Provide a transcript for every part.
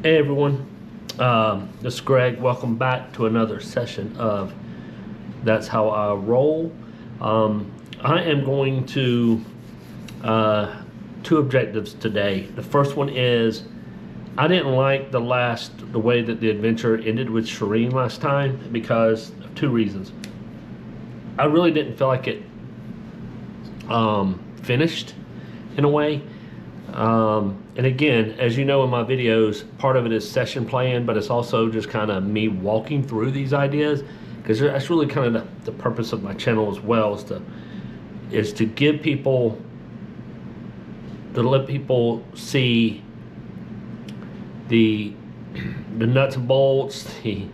Hey everyone, this is Greg. Welcome back to another session of That's How I Roll. I am going to two objectives today. The first one is I didn't like the way that the adventure ended with Shireen last time because of two reasons. I really didn't feel like it finished in a way. And again, as you know in my videos, part of it is session playing, but it's also just kind of me walking through these ideas, because that's really kind of the purpose of my channel as well, is to give people, to let people see the nuts and bolts, the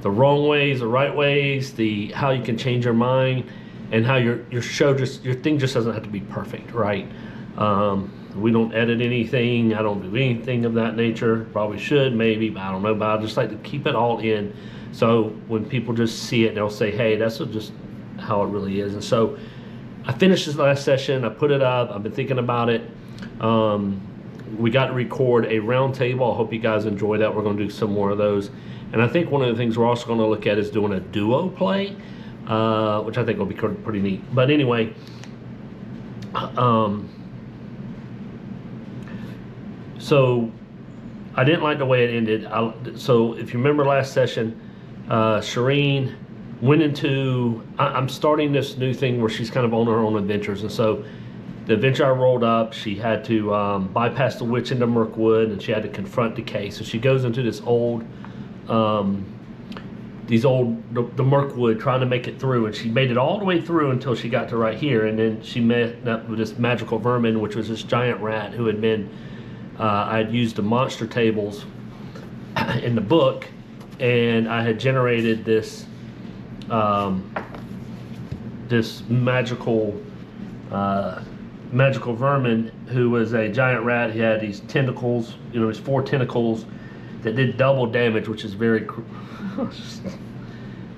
wrong ways, the right ways, how you can change your mind, and how your thing just doesn't have to be perfect, right? We don't edit anything. I don't do anything of that nature. Probably should, maybe, I don't know, but I just like to keep it all in. So when people just see it, they'll say, hey, that's just how it really is. And so I finished this last session. I put it up. I've been thinking about it. We got to record a round table. I hope you guys enjoy that. We're going to do some more of those. And I think one of the things we're also going to look at is doing a duo play, which I think will be pretty neat. But anyway, so I didn't like the way it ended. So if you remember last session, Shireen went into, I'm starting this new thing where she's kind of on her own adventures. And so the adventure I rolled up, she had to bypass the witch into Mirkwood, and she had to confront Decay. So she goes into this the Mirkwood, trying to make it through, and she made it all the way through until she got to right here. And then she met up with this magical vermin, which was this giant rat who had been, I had used the monster tables in the book, and I had generated this this magical vermin who was a giant rat. He had these tentacles, his 4 tentacles that did double damage, which is very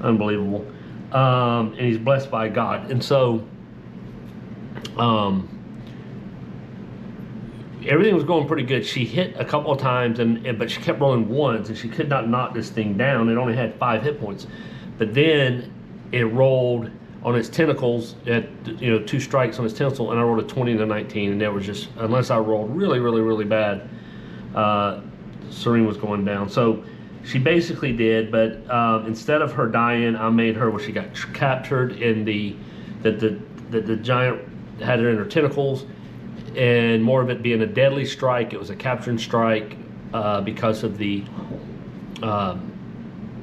unbelievable. And he's blessed by God. And so everything was going pretty good. She hit a couple of times, but she kept rolling ones, and she could not knock this thing down. It only had 5 hit points. But then it rolled on its tentacles, at 2 strikes on its tentacle, and I rolled a 20 and a 19, and there was just, unless I rolled really, really, really bad, Shareen was going down. So she basically did, but instead of her dying, I made her where she got captured in the giant had her in her tentacles, and more of it being a deadly strike. It was a capturing strike because of the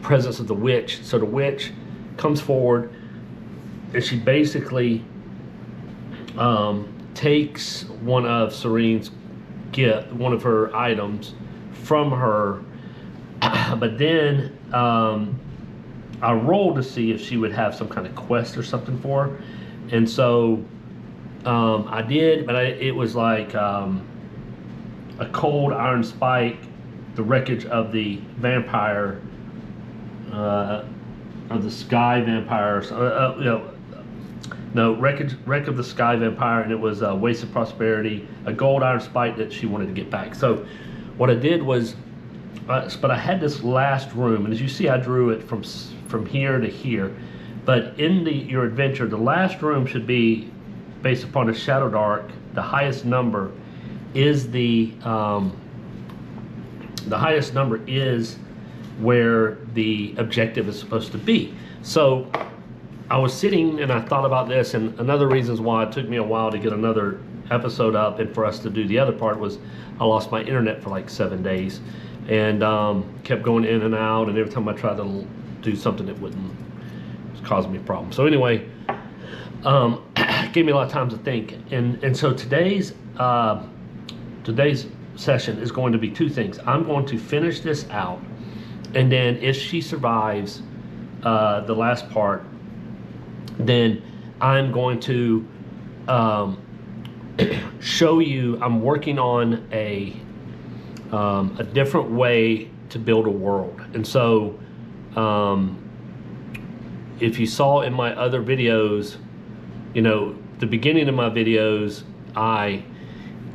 presence of the witch. So the witch comes forward, and she basically takes one of Shireen's gift, one of her items from her. But then I rolled to see if she would have some kind of quest or something for her, and so I did, but it was like a cold iron spike, the wreckage of the vampire, of the sky vampire. Wreck of the sky vampire, and it was a waste of prosperity, a gold iron spike that she wanted to get back. So what I did was, but I had this last room, and as you see, I drew it from here to here. But in your adventure, the last room should be based upon the ShadowDark. The highest number is where the objective is supposed to be. So I was sitting and I thought about this, and another reasons why it took me a while to get another episode up and for us to do the other part was I lost my internet for like 7 days, and kept going in and out, and every time I tried to do something, it wouldn't. It was causing me problems. So anyway, gave me a lot of time to think, and so today's session is going to be 2 things. I'm going to finish this out, and then if she survives the last part, then I'm going to show you. I'm working on a different way to build a world, and so if you saw in my other videos, the beginning of my videos, I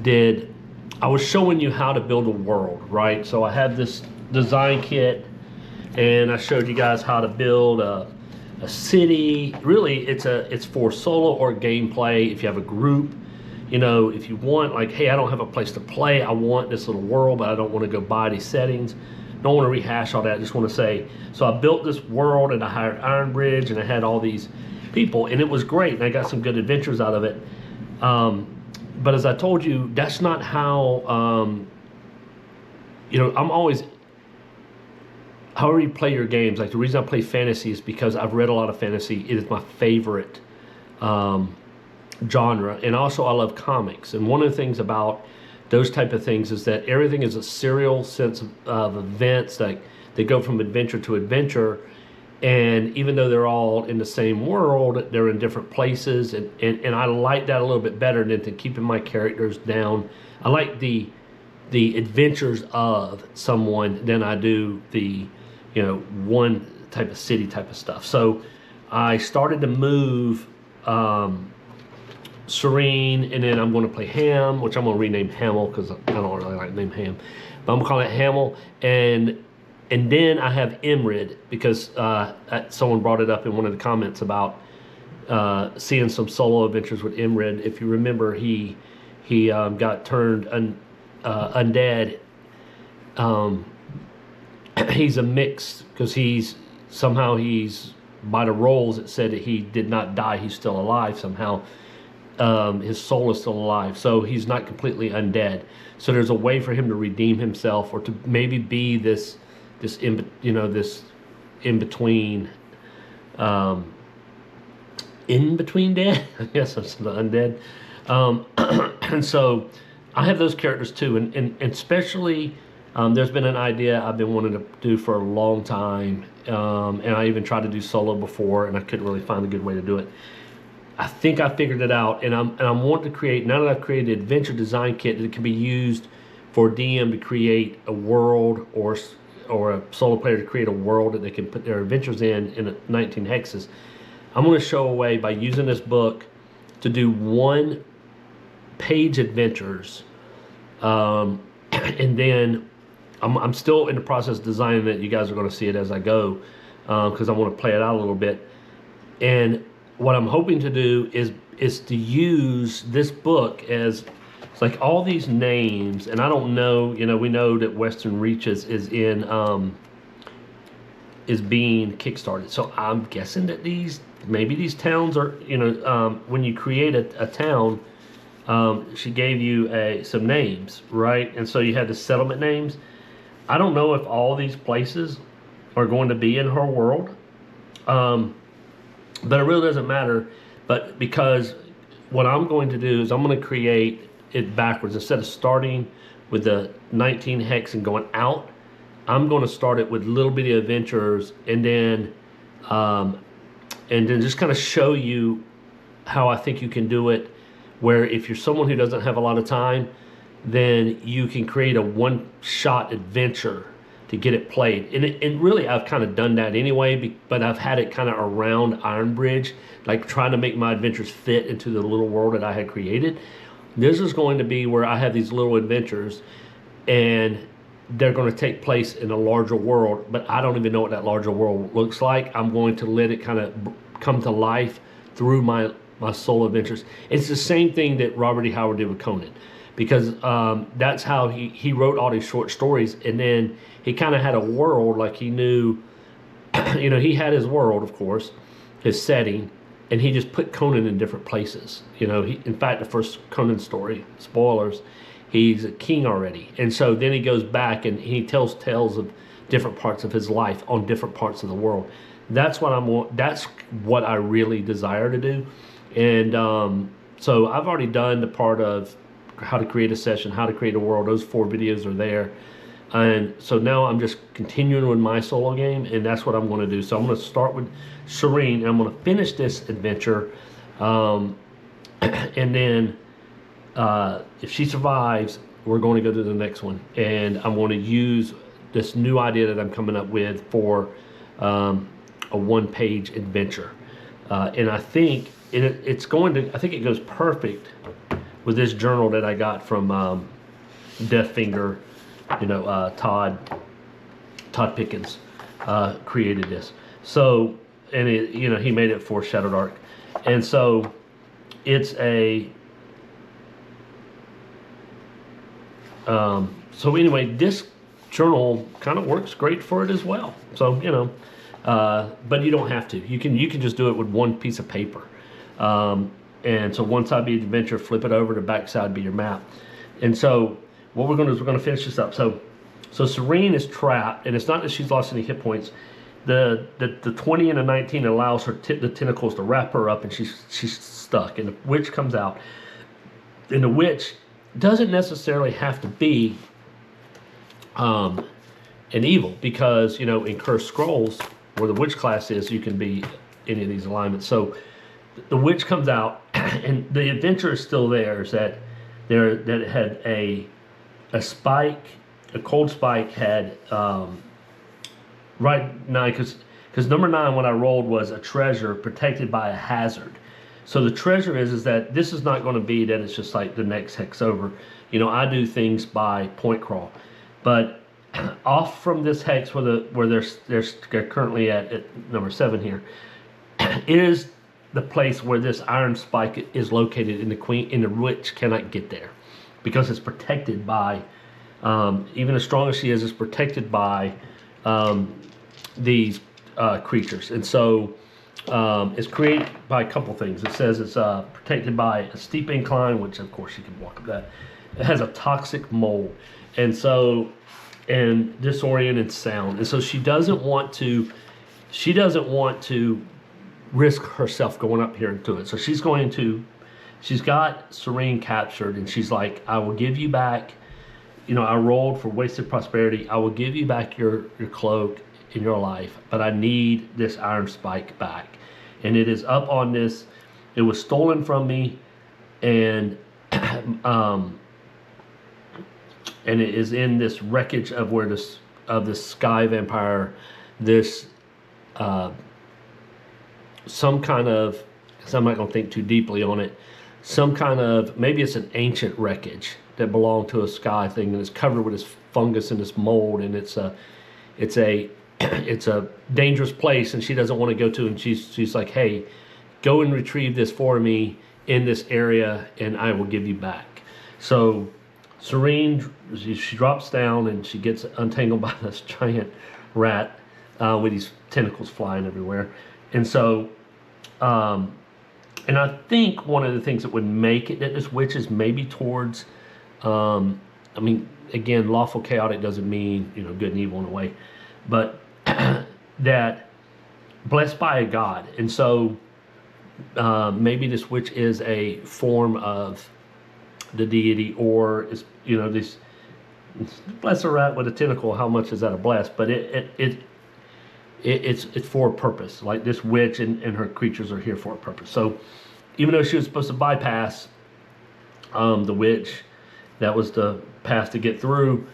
did I was showing you how to build a world, right? So I have this design kit, and I showed you guys how to build a city. Really, it's for solo or gameplay. If you have a group, you know, if you want, like, hey, I don't have a place to play, I want this little world, but I don't want to go buy these settings. Don't want to rehash all that. I just want to say, so I built this world, and I hired Ironbridge, and I had all these people, and it was great, and I got some good adventures out of it. But as I told you, that's not how, you know, I'm always, however you play your games, like the reason I play fantasy is because I've read a lot of fantasy. It is my favorite genre. And also I love comics. And one of the things about those type of things is that everything is a serial sense of events that they go from adventure to adventure. And even though they're all in the same world, they're in different places. And I like that a little bit better than keeping my characters down. I like the adventures of someone than I do the, you know, one type of city type of stuff. So I started to move Shireen, and then I'm going to play Ham, which I'm going to rename Hamill because I don't really like the name Ham. But I'm going to call it Hamill. And then I have Imrid because someone brought it up in one of the comments about seeing some solo adventures with Imrid. If you remember, he got turned undead. He's a mix because he's by the rolls it said that he did not die. He's still alive somehow. His soul is still alive, so he's not completely undead. So there's a way for him to redeem himself, or to maybe be this in between dead. I guess that's the undead. And so I have those characters too, and especially there's been an idea I've been wanting to do for a long time, and I even tried to do solo before, and I couldn't really find a good way to do it. I think I figured it out, and I'm wanting to create, now that I've created an adventure design kit that can be used for DM to create a world, or a solo player to create a world that they can put their adventures in 19 hexes. I'm going to show a way by using this book to do one-page adventures, and then I'm still in the process of designing it. You guys are going to see it as I go, because I want to play it out a little bit. And what I'm hoping to do is to use this book as, it's like all these names, and I don't know, you know, we know that Western Reaches is being kickstarted. So I'm guessing that maybe these towns are, you know, when you create a town, she gave you some names, right? And so you had the settlement names. I don't know if all these places are going to be in her world. But it really doesn't matter. But because what I'm going to do is I'm going to create it backwards. Instead of starting with the 19 hex and going out, I'm going to start it with little bitty adventures, and then just kind of show you how I think you can do it, where if you're someone who doesn't have a lot of time, then you can create a one-shot adventure to get it played. And really, I've kind of done that anyway, but I've had it kind of around Ironbridge, like trying to make my adventures fit into the little world that I had created. This is going to be where I have these little adventures, and they're going to take place in a larger world, but I don't even know what that larger world looks like. I'm going to let it kind of come to life through my solo adventures. It's the same thing that Robert E. Howard did with Conan, because that's how he wrote all these short stories, and then he kind of had a world, like he knew, you know, he had his world, of course, his setting, and he just put Conan in different places. You know, in fact, the first Conan story, spoilers, he's a king already. And so then he goes back and he tells tales of different parts of his life on different parts of the world. That's what I really desire to do. And so I've already done the part of how to create a session, how to create a world. Those 4 videos are there. And so now I'm just continuing with my solo game, and that's what I'm going to do. So I'm going to start with Shireen, and I'm going to finish this adventure. And then if she survives, we're going to go to the next one. And I'm going to use this new idea that I'm coming up with for a one-page adventure. And I think I think it goes perfect with this journal that I got from Death Finger, Todd Pickens created this. So, and he made it for ShadowDark, and so it's a. So anyway, this journal kind of works great for it as well. So but you don't have to. You can just do it with one piece of paper. And so one side be the adventure, flip it over, the back side be your map. And so what we're going to do is we're going to finish this up. So Shireen is trapped, and it's not that she's lost any hit points. The 20 and the 19 allows her the tentacles to wrap her up, and she's stuck. And the witch comes out, and the witch doesn't necessarily have to be an evil, because in Cursed Scrolls, where the witch class is, you can be any of these alignments. So the witch comes out, and the adventure is still there. Is that it had a spike, a cold spike had right 9, because number 9 when I rolled was a treasure protected by a hazard. So the treasure is that this is not going to be that it's just like the next hex over. I do things by point crawl, but off from this hex where they're currently at number 7 here is the place where this iron spike is located, and the witch cannot get there because it's protected by even as strong as she is, it's protected by these creatures, and so. It's created by a couple things. It says it's protected by a steep incline, which of course you can walk up that. It has a toxic mold, and disoriented sound, and so she doesn't want to risk herself going up here into it. So she's got Shireen captured, and she's like, I will give you back. I rolled for wasted prosperity. I will give you back your cloak in your life, but I need this iron spike back. And it is up on this. It was stolen from me, and and it is in this wreckage of this sky vampire, this some kind of, because I'm not going to think too deeply on it, some kind of, maybe it's an ancient wreckage that belonged to a sky thing, and it's covered with this fungus and this mold, and it's a dangerous place, and she doesn't want to go to, and she's like, hey, go and retrieve this for me in this area, and I will give you back. So Shireen, she drops down, and she gets untangled by this giant rat with these tentacles flying everywhere. And so and I think one of the things that would make it that this witch is maybe towards again, lawful chaotic doesn't mean good and evil in a way, but that blessed by a god. And so maybe this witch is a form of the deity, or is this bless a rat with a tentacle. How much is that a bless? But it's for a purpose. Like this witch and her creatures are here for a purpose. So even though she was supposed to bypass the witch, that was the path to get through,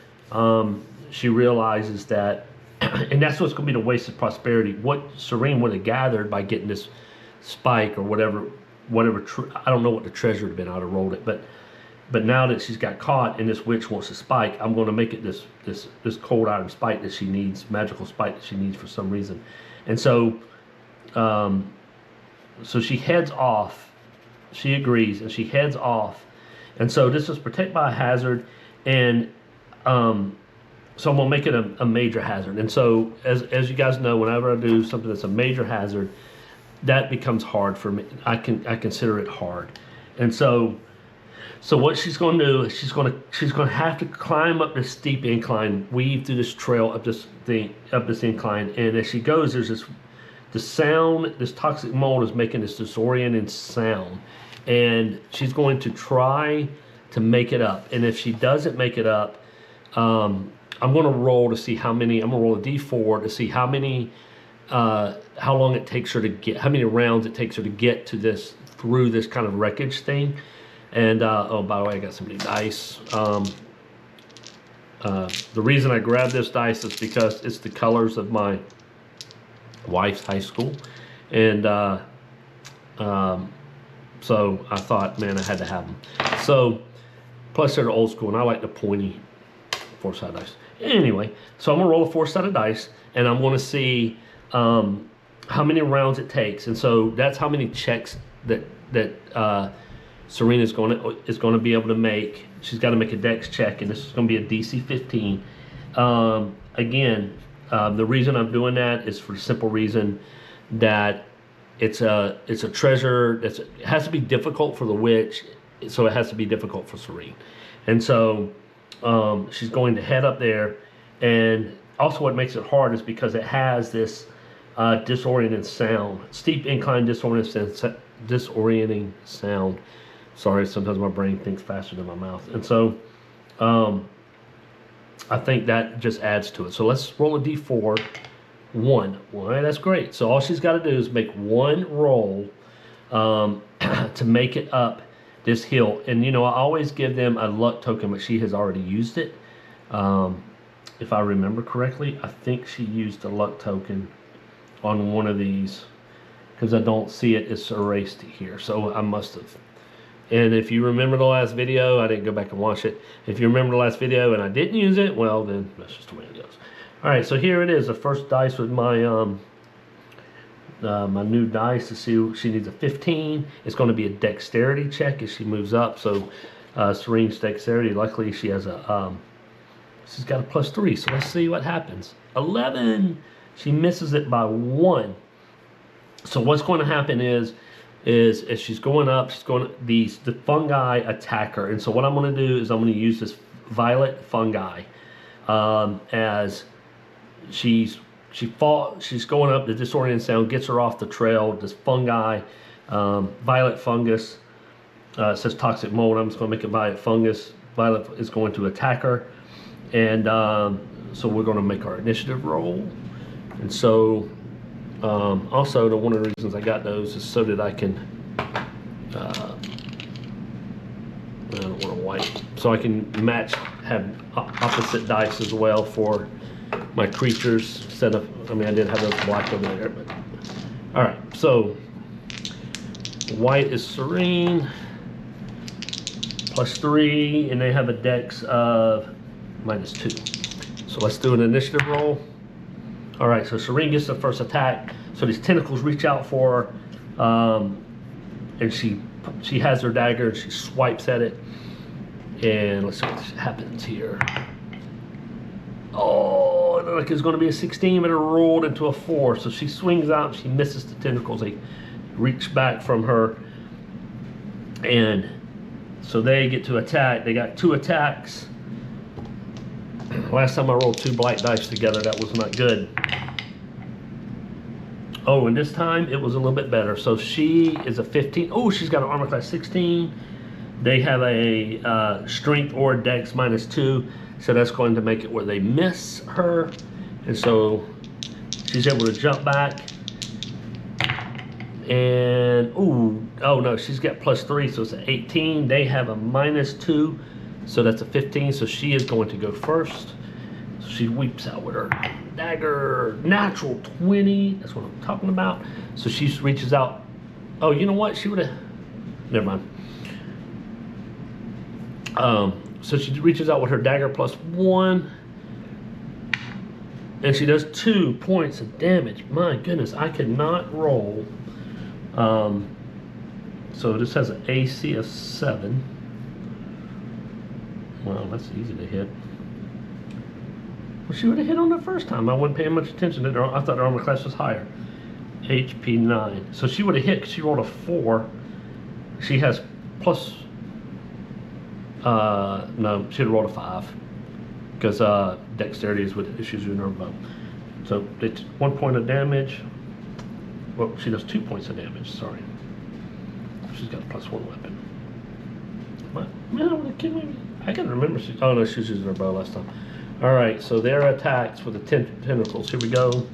she realizes that, and that's what's going to be the wasted prosperity. What Shireen would have gathered by getting this spike or whatever I don't know what the treasure would have been. I'd have rolled it, but now that she's got caught and this witch wants a spike, I'm going to make it this cold iron spike that she needs, magical spike that she needs for some reason. And so so she heads off. She agrees, and she heads off. And so this is protected by a hazard, and so I'm gonna make it a major hazard. And so as you guys know, whenever I do something that's a major hazard, that becomes hard for me. I consider it hard. And so what she's going to do is she's going to have to climb up this steep incline, weave through this trail up this incline, and as she goes, there's this toxic mold is making this disorienting sound, and she's going to try to make it up. And if she doesn't make it up, I'm going to roll to see how many. I'm going to roll a d4 to see how many, how long it takes her to get, how many rounds it takes her to get to this, through this kind of wreckage thing. And oh, by the way, I got some new dice. The reason I grabbed this dice is because it's the colors of my wife's high school, and so I thought, man, I had to have them. So Plus they're old school, and I like the pointy 4-sided dice. Anyway, so I'm gonna roll a 4-sided dice, and I'm gonna see how many rounds it takes, and so that's how many checks that Shareen is going to be able to make. She's got to make a dex check, and this is going to be a DC 15. Again, the reason I'm doing that is for the simple reason that it's a treasure. It has to be difficult for the witch, so it has to be difficult for Shareen. And so she's going to head up there, and also what makes it hard is because it has this disorienting sound, steep incline disorienting sound. Sorry, sometimes my brain thinks faster than my mouth. And so I think that just adds to it. So let's roll a d4. One. Well, that's great. So all she's got to do is make one roll to make it up this hill. And, you know, I always give them a luck token, but she has already used it. If I remember correctly, I think she used a luck token on one of these, because I don't see it. It's erased here, so I must have. And if you remember the last video, I didn't go back and watch it. If you remember the last video and I didn't use it, well, then that's just the way it goes. All right, so here it is, the first dice with my my new dice to see. She needs a 15. It's going to be a dexterity check as she moves up. So Shireen's dexterity, luckily she has a she's got a +3. So let's see what happens. 11. She misses it by 1. So what's going to happen is as she's going up, the fungi attack her. And so what I'm going to do is I'm going to use this violet fungi as she's going up. The disorienting sound gets her off the trail. This fungi, violet fungus, it says toxic mold. I'm just going to make it violet fungus. Violet is going to attack her, and so we're going to make our initiative roll. And so also, one of the reasons I got those is so that I can, I don't want to white, so I can have opposite dice as well for my creatures instead of, I mean, I did have those black over there, but all right. So white is Shareen, +3, and they have a dex of -2. So let's do an initiative roll. All right, so Shireen gets the first attack. So these tentacles reach out for her, and she has her dagger and she swipes at it. And let's see what happens here. Oh, it looked like it's going to be a 16, but it rolled into a 4. So she swings out and she misses the tentacles. They reach back from her, and so they get to attack. They got 2 attacks. Last time I rolled 2 black dice together, that was not good. Oh, and this time it was a little bit better. So she is a 15. Oh, she's got an armor class 16. They have a strength or dex -2. So that's going to make it where they miss her. And so she's able to jump back. And, oh no, she's got +3, so it's an 18. They have a -2. So that's a 15, so she is going to go first. So she weeps out with her dagger, natural 20. That's what I'm talking about. So she reaches out. Oh, you know what? She would have, never mind. So she reaches out with her dagger +1. And she does 2 points of damage. My goodness, I could not roll. So this has an AC of 7. Well, that's easy to hit. Well, she would have hit on the first time. I wasn't paying much attention to her. I thought her armor class was higher. HP 9. So she would have hit because she rolled a 4. She has plus... no, she would have rolled a 5. Because dexterity is with issues in her bow. So it's 1 point of damage. Well, she does 2 points of damage, sorry. She's got a +1 weapon. What? Man, I would have killed me. I can remember. Oh no, she was using her bow last time. All right, so their attacks with the tentacles. Here we go.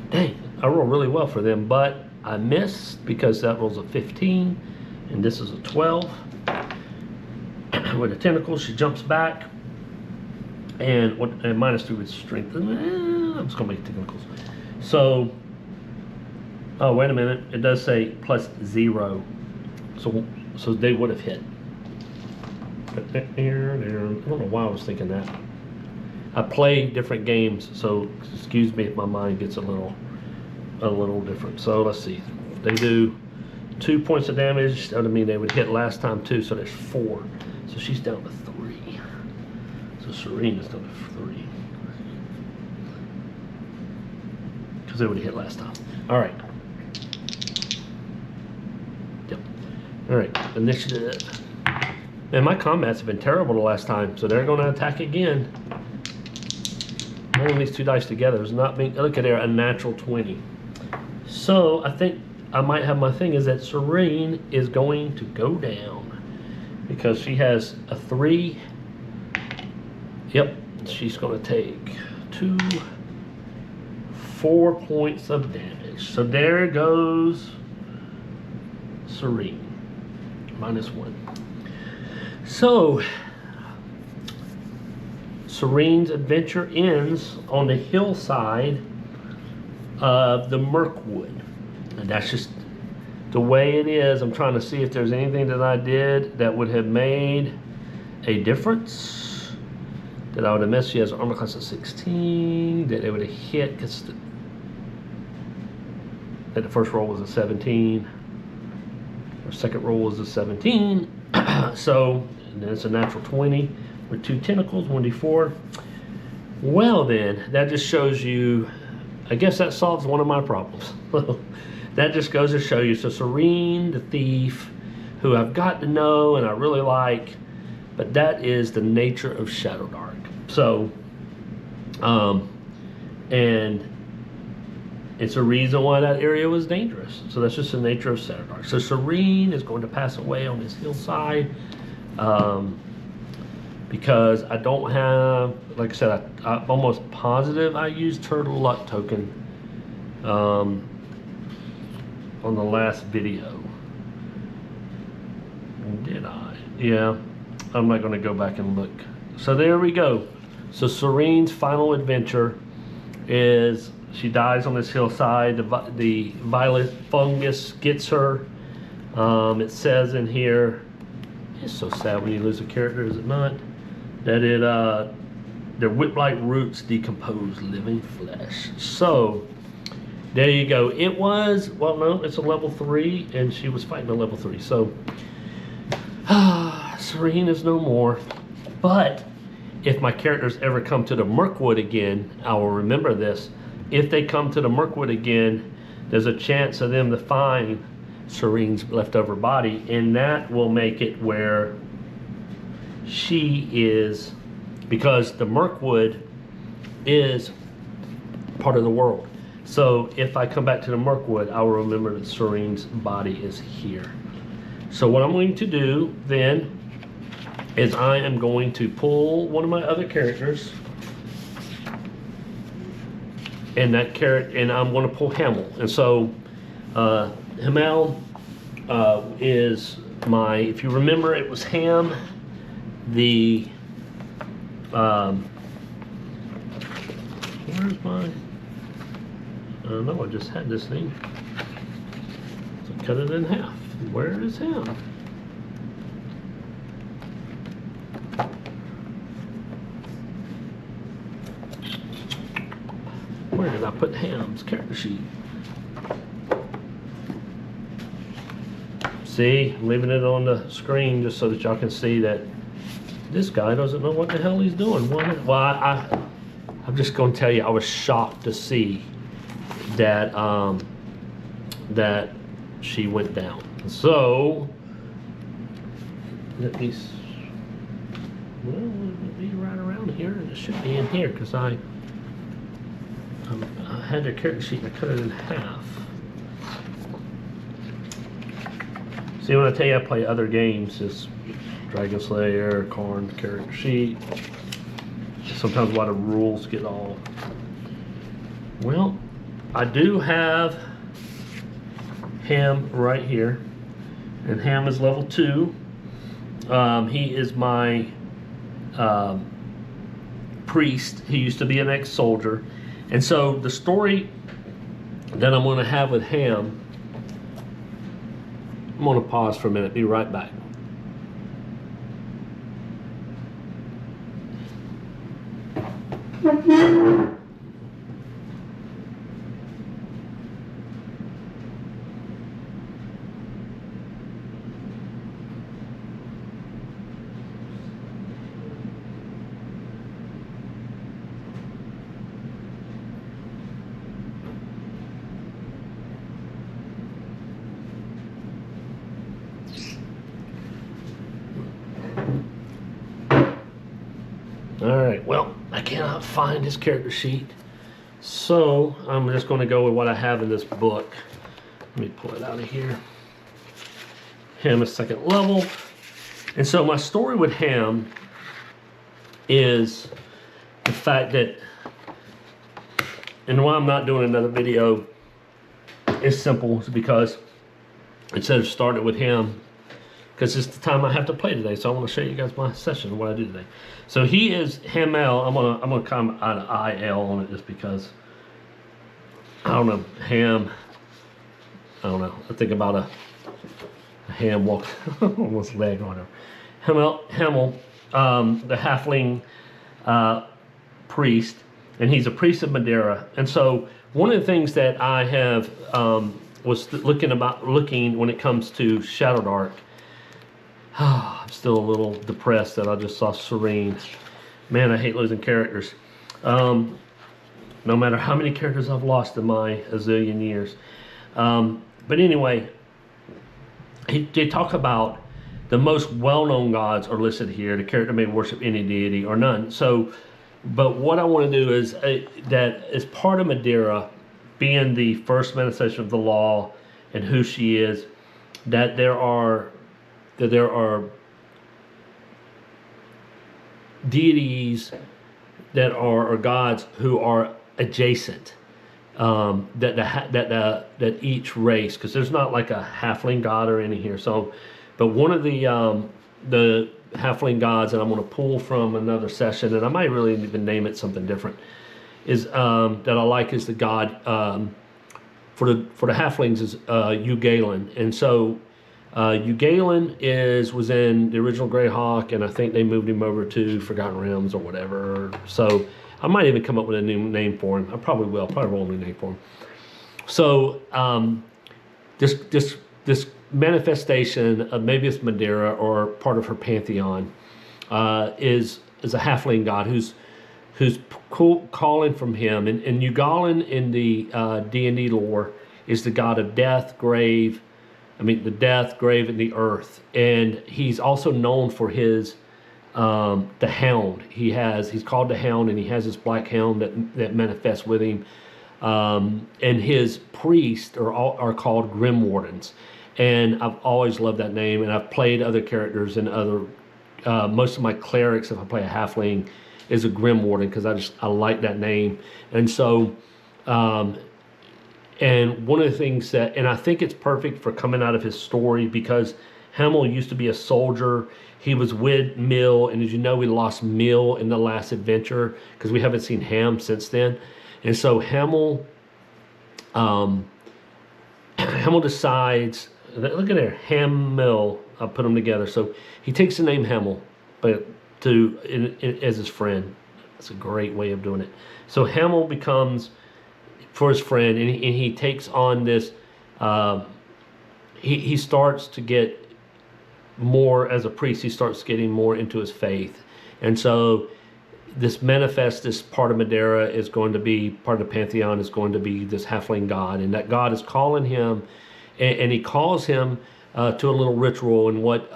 Dang, I rolled really well for them, but I missed because that rolls a 15, and this is a 12. With the tentacles, she jumps back, and -3 with strength. I'm just gonna make tentacles. So, oh wait a minute, it does say +0. So they would have hit. I don't know why I was thinking that. I play different games, so excuse me if my mind gets a little different. So let's see. They do 2 points of damage. That would mean they would hit last time too, so there's 4. So she's down to 3. So Shireen is down to 3. Because they would have hit last time. All right. Yep. All right. Initiative. Man, my combats have been terrible the last time, so they're going to attack again. Rolling these 2 dice together is not being. Look at there, a natural 20. So I think I might have my thing is that Shareen is going to go down because she has a 3. Yep, she's going to take 4 points of damage. So there goes Shareen, -1. So Shireen's adventure ends on the hillside of the Mirkwood. And that's just the way it is. I'm trying to see if there's anything that I did that would have made a difference. That I would have missed. She has armor class of 16. That it would have hit because the first roll was a 17. Our second roll was a 17. So and then it's a natural 20 with 2 tentacles, 1d4. Well then, that just shows you, I guess that solves one of my problems. That just goes to show you. So Shireen, the thief, who I've got to know and I really like, but that is the nature of ShadowDark. So, and it's a reason why that area was dangerous. So that's just the nature of ShadowDark. So Shireen is going to pass away on this hillside because I don't have, like I said, I'm almost positive I used her luck token on the last video. Did I? Yeah. I'm not going to go back and look. So there we go. So Shireen's final adventure is she dies on this hillside. The violet fungus gets her. It says in here, it's so sad when you lose a character, is it not? That it their whip-like roots decompose living flesh. So there you go. It was, well, no, it's a level 3, and she was fighting a level 3. So Shireen is no more. But if my characters ever come to the Mirkwood again, I will remember this. If they come to the Mirkwood again, there's a chance of them to find Shireen's leftover body, and that will make it where she is, because the Mirkwood is part of the world. So if I come back to the Mirkwood, I will remember that Shireen's body is here. So what I'm going to do then is I am going to pull one of my other characters, and that character, and I'm going to pull Hamill. And so Hamill is my, if you remember, it was Ham, the where's my, I don't know, I just had this thing, so cut it in half. Where is Ham? Where did I put Ham's character sheet? See, I'm leaving it on the screen just so that y'all can see that this guy doesn't know what the hell he's doing. Well, I'm just going to tell you, I was shocked to see that that she went down. So let me, well, it'll be right around here, and it should be in here because I had her character sheet and I cut it in half. See, when I tell you I play other games, it's Dragon Slayer, Karn, character sheet. Sometimes a lot of rules get all. Well, I do have Ham right here, and Ham is level 2. He is my priest. He used to be an ex-soldier. And so the story that I'm going to have with Ham, I'm going to pause for a minute, be right back. Alright, well, I cannot find his character sheet, so I'm just going to go with what I have in this book. Let me pull it out of here. Ham is 2nd level. And so my story with Ham is the fact that, and why I'm not doing another video is simple, is because instead of starting with him, because it's the time I have to play today, so I want to show you guys my session of what I do today. So he is Hamill. I'm gonna come out of IL on it just because I don't know, Ham. I don't know. I think about a ham walk on his leg or whatever. Hamill, the halfling priest, and he's a priest of Madeira. And so one of the things that I have was looking when it comes to ShadowDark. I'm still a little depressed that I just saw Shareen. Man, I hate losing characters. No matter how many characters I've lost in my a zillion years. But anyway, they talk about the most well-known gods are listed here. The character may worship any deity or none. So, but what I want to do is that as part of Madeira, being the first manifestation of the law and who she is, that there are deities that are gods who are adjacent, that each race, because there's not like a halfling god or any here. So, but one of the halfling gods that I'm going to pull from another session, and I might really even name it something different, is that I like is the god for the halflings is Ugalan, and so. Ugalan was in the original Greyhawk, and I think they moved him over to Forgotten Realms or whatever. So I might even come up with a new name for him. I probably will. Probably won't name for him. So this manifestation of maybe it's Madeira or part of her pantheon is a halfling god who's calling from him. And Ugalan in the D&D lore is the god of death, grave. The death, grave, and the earth. And he's also known for his, the hound. He's called the hound, and he has this black hound that manifests with him. And his priests are called Grim Wardens. And I've always loved that name, and I've played other characters and other, most of my clerics, if I play a halfling, is a Grim Warden, because I like that name. And so, and one of the things and I think it's perfect for coming out of his story, because Hamill used to be a soldier. He was with Mill, and as you know, we lost Mill in the last adventure because we haven't seen Ham since then. And so Hamill decides, look at there, Hamill, I'll put them together. So he takes the name Hamill, but as his friend. That's a great way of doing it. So Hamill becomes for his friend, and he takes on this. He starts to get more as a priest. He starts getting more into his faith, and so this part of Madeira is going to be part of the pantheon. Is going to be this halfling god, and that god is calling him, and he calls him to a little ritual. And what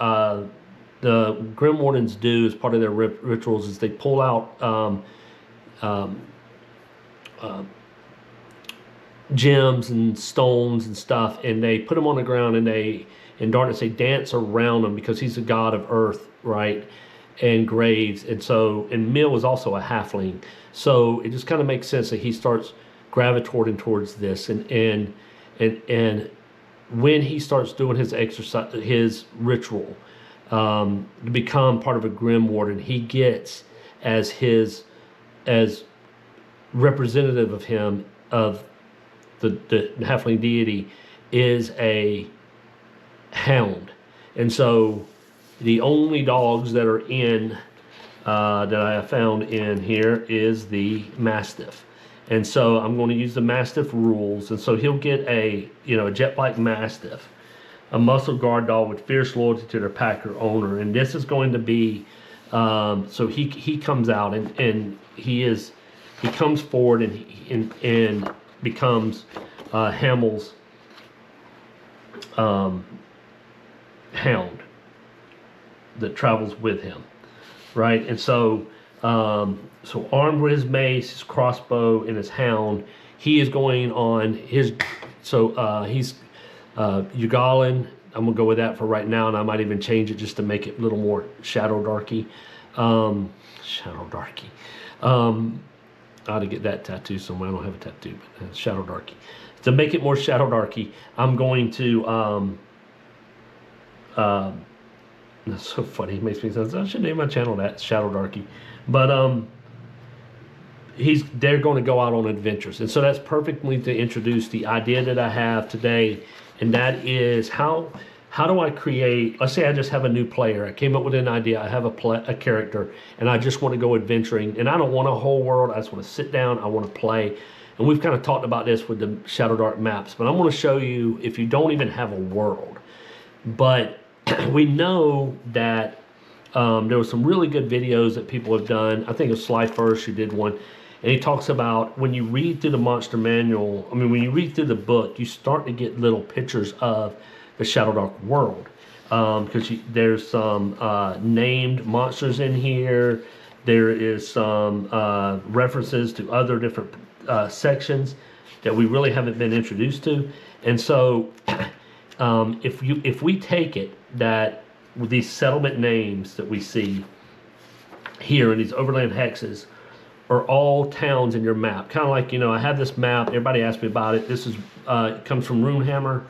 the Grim Wardens do as part of their rituals is they pull out gems and stones and stuff, and they put them on the ground, and in darkness they dance around him, because he's a god of earth, right, and graves. And so, and Mill is also a halfling, so it just kind of makes sense that he starts gravitating towards this. And when he starts doing his exercise, his ritual, to become part of a Grim Warden, he gets as representative of him, of the halfling deity, is a hound. And so the only dogs that are in that I have found in here is the Mastiff. And so I'm going to use the Mastiff rules. And so he'll get a jet-black Mastiff, a muscle guard dog with fierce loyalty to their packer owner. And this is going to be, so he comes out and he comes forward and becomes Hamill's hound that travels with him, right? And so so armed with his mace, his crossbow, and his hound, he is going on his, he's Ugalan. I'm gonna go with that for right now, and I might even change it just to make it a little more ShadowDarky. ShadowDarky. I ought to get that tattoo somewhere. I don't have a tattoo, but ShadowDarky. To make it more ShadowDarky, I'm going to that's so funny. It makes me sense. I should name my channel that, ShadowDarky. But they're going to go out on adventures, and so that's perfectly to introduce the idea that I have today, and that is how do I create. Let's say I just have a new player. I came up with an idea. I have a character, and I just want to go adventuring, and I don't want a whole world. I just want to sit down. I want to play, and we've kind of talked about this with the ShadowDark maps. But I'm going to show you if you don't even have a world, but we know that there were some really good videos that people have done. I think it was Sly First who did one. And he talks about when you read through the monster manual, when you read through the book, you start to get little pictures of the ShadowDark world. Because there's some named monsters in here. There is some references to other different sections that we really haven't been introduced to. And so if we take it that with these settlement names that we see here in these overland hexes are all towns in your map. Kind of like, I have this map. Everybody asks me about it. This is it comes from Runehammer,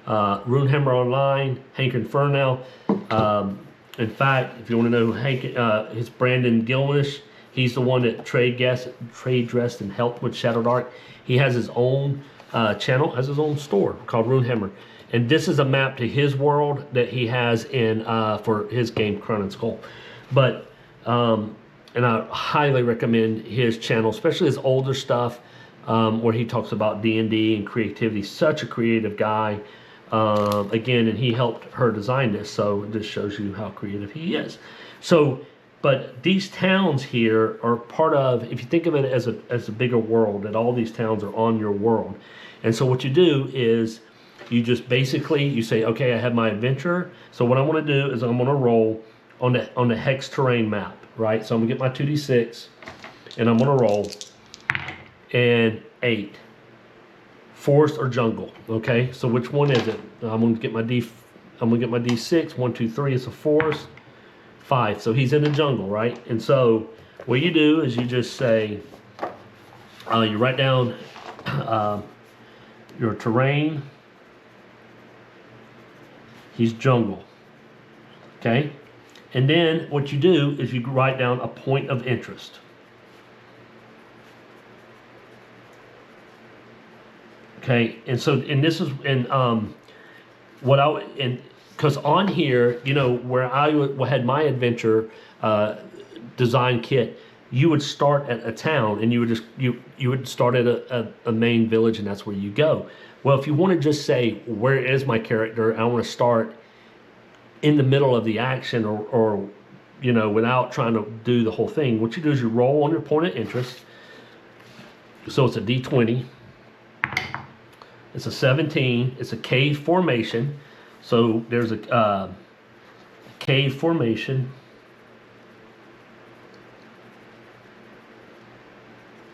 Runehammer Online, Hank Infernal. In fact, if you want to know Hank, it's Brandon Gilnish. He's the one that trade dressed and helped with ShadowDark. He has his own channel, has his own store called Runehammer. And this is a map to his world that he has in for his game Crown and Skull. But and I highly recommend his channel, especially his older stuff, where he talks about D&D and creativity. Such a creative guy. Again, and he helped her design this, so this shows you how creative he is. So, but these towns here are part of, if you think of it as a bigger world, that all these towns are on your world. And so what you do is you just basically, you say, okay, I have my adventure. So what I want to do is I'm going to roll on the hex terrain map, right? So I'm going to get my 2d6 and I'm going to roll, and 8. Forest or jungle, okay? So which one is it? I'm going to get my d6. 1, 2, 3. It's a forest. 5. So he's in the jungle, right? And so what you do is you just say, you write down your terrain. He's jungle, okay? And then what you do is you write down a point of interest. Okay, and this is because on here, where I had my adventure design kit, you would start at a town, and you would start at a main village, and that's where you go. Well, if you want to just say, where is my character? I want to start in the middle of the action, or without trying to do the whole thing. What you do is you roll on your point of interest. So it's a D20. It's a 17. It's a cave formation. So there's a cave formation.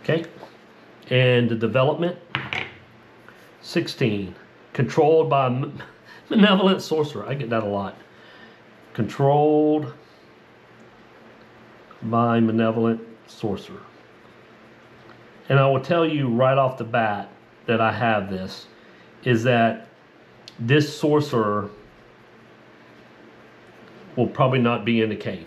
Okay. And the development, 16. Controlled by malevolent sorcerer. I get that a lot. Controlled by malevolent sorcerer. And I will tell you right off the bat that I have this, is that this sorcerer will probably not be in the cave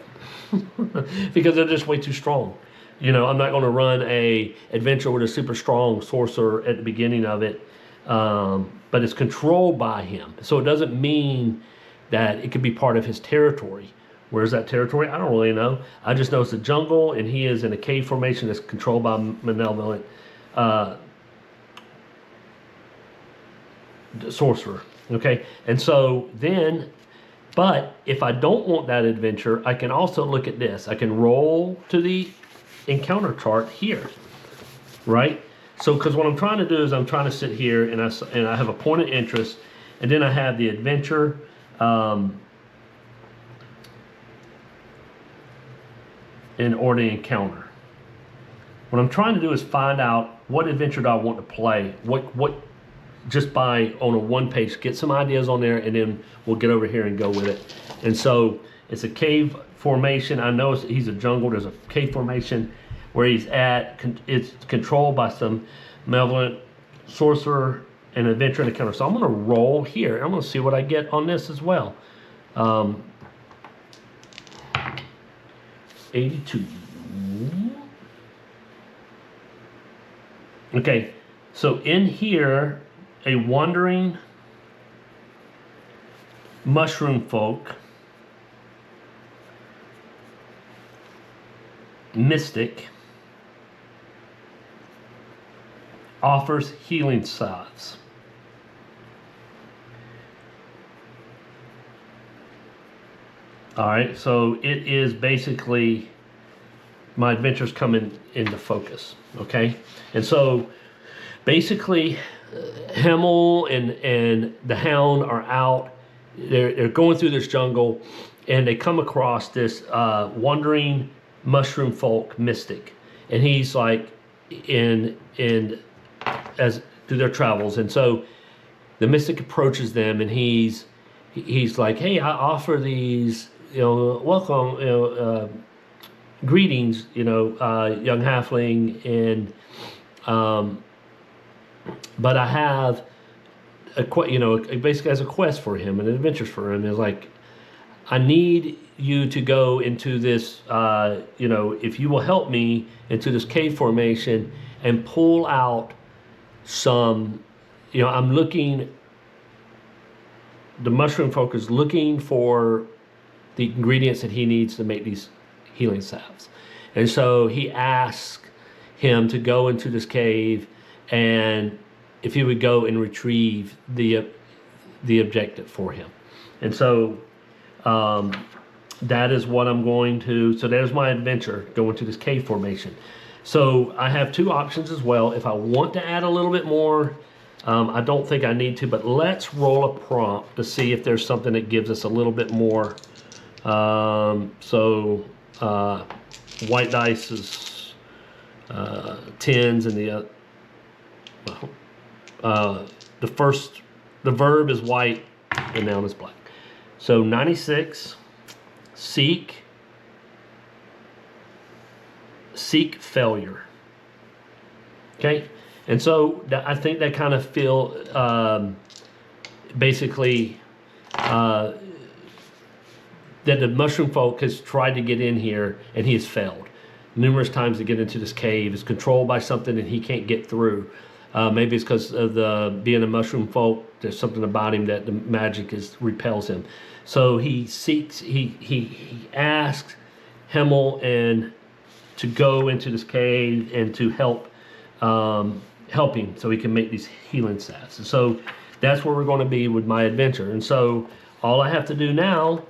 because they're just way too strong. I'm not going to run a adventure with a super strong sorcerer at the beginning of it, but it's controlled by him. So it doesn't mean that it could be part of his territory. Where's that territory? I don't really know. I just know it's a jungle, and he is in a cave formation that's controlled by malevolent sorcerer. Okay, and so then, but if I don't want that adventure, I can also look at this. I can roll to the encounter chart here, right? So, because what I'm trying to do is I'm trying to sit here and I have a point of interest, and then I have the adventure. Or the encounter. What I'm trying to do is find out what adventure do I want to play. What just by on a one page, get some ideas on there, and then we'll get over here and go with it. And so it's a cave formation. I know he's a jungle. There's a cave formation where he's at. It's controlled by some malevolent sorcerer and adventure and encounter. So I'm going to roll here. I'm going to see what I get on this as well. 82. Okay, so in here, a wandering mushroom folk, mystic, offers healing salves. All right, so it is basically my adventures coming into focus, okay? And so basically Hamill and the Hound are out. They're going through this jungle, and they come across this wandering mushroom folk mystic, and he's like in as through their travels. And so the mystic approaches them, and he's like, hey, I offer these, welcome, greetings, young halfling, and but I have basically as a quest for him, an adventure for him. Is like, I need you to go into this, if you will help me into this cave formation and pull out some, I'm looking. The mushroom folk is looking for the ingredients that he needs to make these healing salves. And so he asked him to go into this cave, and if he would go and retrieve the objective for him. And so that is what I'm going to, so there's my adventure, going to this cave formation. So I have two options as well. If I want to add a little bit more, I don't think I need to, but let's roll a prompt to see if there's something that gives us a little bit more. White dice is 10s, and the verb is white, the noun is black. So 96, seek failure. Okay. And so I think that kind of feel basically that the mushroom folk has tried to get in here, and he has failed numerous times to get into this cave. Is controlled by something and he can't get through. Maybe it's because of being a mushroom folk. There's something about him that the magic repels him. So he seeks. He asks Hamill and to go into this cave and to help him so he can make these healing salves. And so that's where we're going to be with my adventure. And so all I have to do now,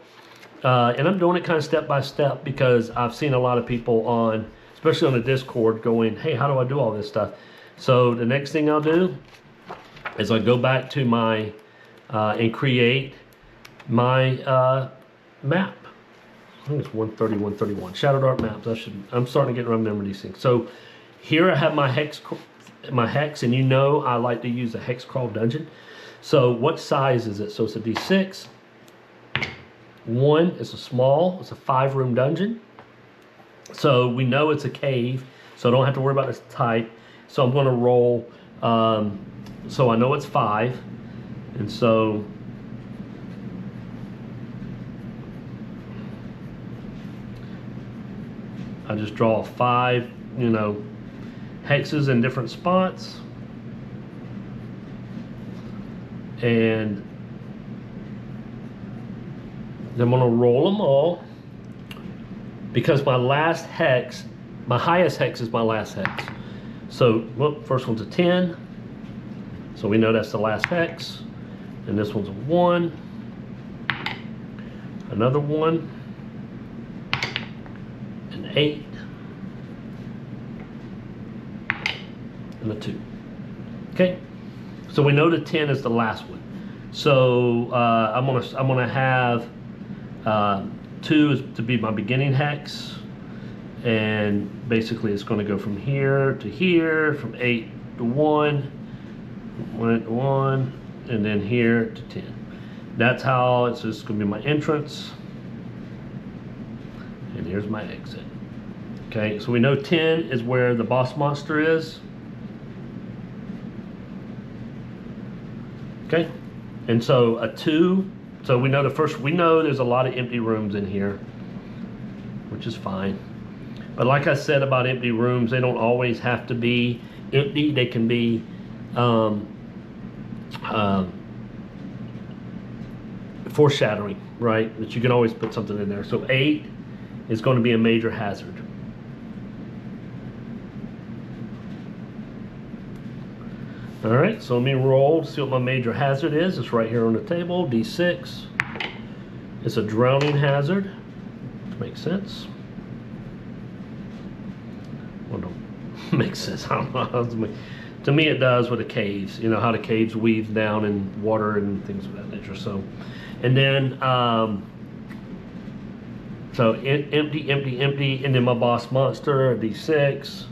and I'm doing it kind of step by step, because I've seen a lot of people especially on the Discord, going, hey, how do I do all this stuff? So the next thing I'll do is I go back to my and create my map. I think it's 130, 131. ShadowDark maps. I'm starting to remember these things. So here I have my hex, and I like to use a hex crawl dungeon. So what size is it? So it's a D6. 1 is it's a 5-room dungeon. So we know it's a cave, so I don't have to worry about this type. So I'm going to roll, so I know it's 5, and so I just draw 5, hexes in different spots, and then I'm going to roll them all. because my last hex, my highest hex is my last hex. So, well, first one's a 10. So we know that's the last hex. And this one's a 1. Another 1. An 8. And a 2. Okay? So we know the 10 is the last one. So I'm gonna have 2 is to be my beginning hex, and basically it's going to go from here to here, from 8 to 1, 1 to 1, and then here to 10. That's how it's just going to be my entrance, and here's my exit. Okay, so we know 10 is where the boss monster is. Okay, and so a 2, so we know we know there's a lot of empty rooms in here, which is fine. But like I said about empty rooms, they don't always have to be empty. They can be foreshadowing, right? But you can always put something in there. So 8 is going to be a major hazard. All right, so let me roll to see what my major hazard is. It's right here on the table, D6. It's a drowning hazard. Makes sense. Well, don't make sense. I don't know. To me, it does with the caves. You know how the caves weave down in water and things of that nature. So, and then, so empty, empty, empty, and then my boss monster, a D6.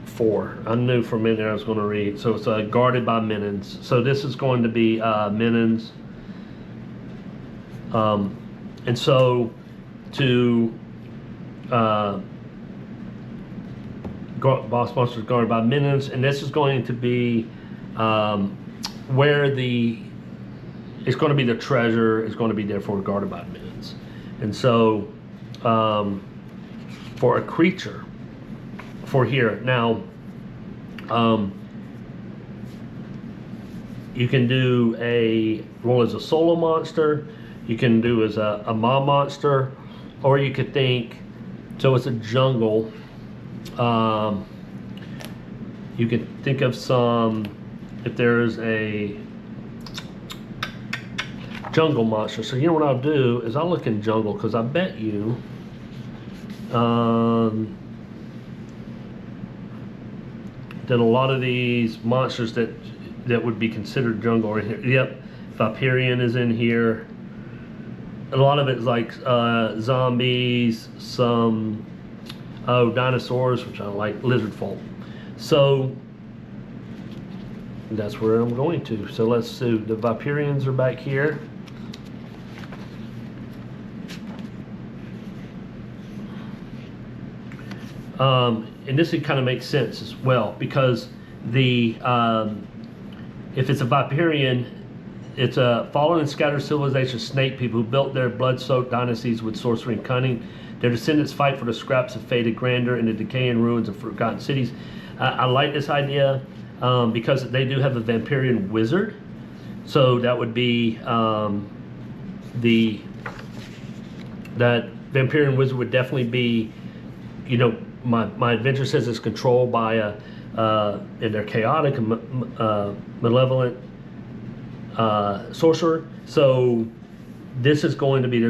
4. I knew for a minute I was going to read. So it's guarded by minions. So this is going to be minions. And so to boss monsters guarded by minions, and this is going to be where it's going to be the treasure is going to be therefore guarded by minions. And so for a creature, for here now, you can do as a solo monster, you can do as a mob monster, or you could think, so it's a jungle. You can think of if there's a jungle monster. So you know what I'll do is I'll look in jungle, because I bet you that a lot of these monsters that would be considered jungle are in here. Yep, Viperian is in here. A lot of it is like zombies, some dinosaurs, which I like, lizard folk. So that's where I'm going to. So let's see, the Viperians are back here. And this kind of makes sense as well, because if it's a Viperian, it's a fallen and scattered civilization snake people who built their blood-soaked dynasties with sorcery and cunning. Their descendants fight for the scraps of faded grandeur in the decaying ruins of forgotten cities. I like this idea because they do have a Vampirian wizard. So that would be that Vampirian wizard would definitely be, you know, my adventure says it's controlled by and they're chaotic and malevolent sorcerer. So this is going to be,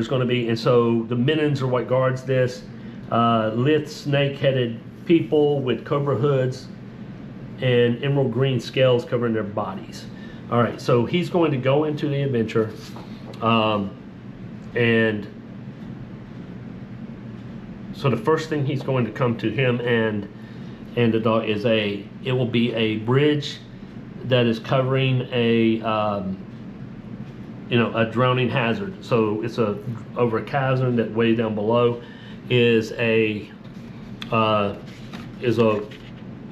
and so the minions are what guards this. Lithe snake-headed people with cobra hoods and emerald green scales covering their bodies. All right, so he's going to go into the adventure, and so the first thing he's going to come to him and the dog is it will be a bridge that is covering a drowning hazard. So it's over a chasm that way down below is a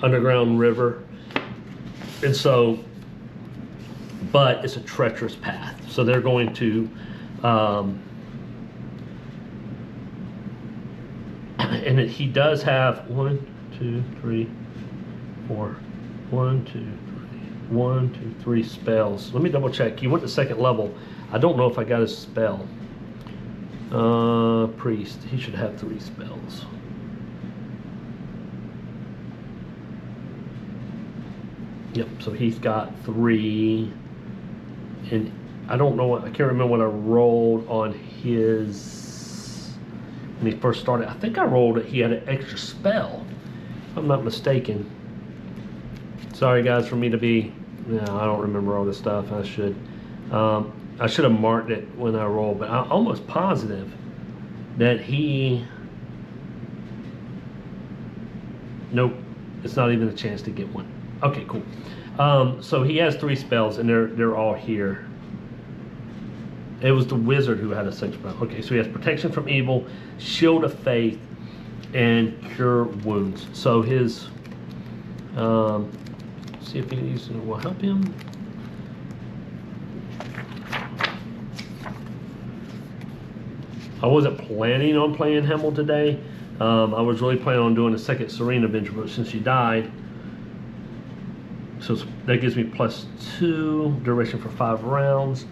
underground river, and so, but it's a treacherous path. So they're going to and he does have 1, 2, 3, 4, 1, 2, 3, 1, 2, 3 spells. Let me double check. He went to second level. I don't know if I got his spell. Priest. He should have 3 spells. Yep, so he's got 3. And I don't know what, I can't remember what I rolled on his, when he first started. I think I rolled it, he had an extra spell, if I'm not mistaken. Sorry guys for me to be, I don't remember all this stuff. I should have marked it when I rolled, but I'm almost positive that he, nope, it's not even a chance to get one. Okay, cool. So he has 3 spells, and they're all here. It was the wizard who had a 6 spell. Okay, so he has protection from evil, shield of faith, and cure wounds. So his, see if these will help him. I wasn't planning on playing Hamill today. I was really planning on doing a second Shireen adventure, but since she died, so that gives me +2 duration for 5 rounds,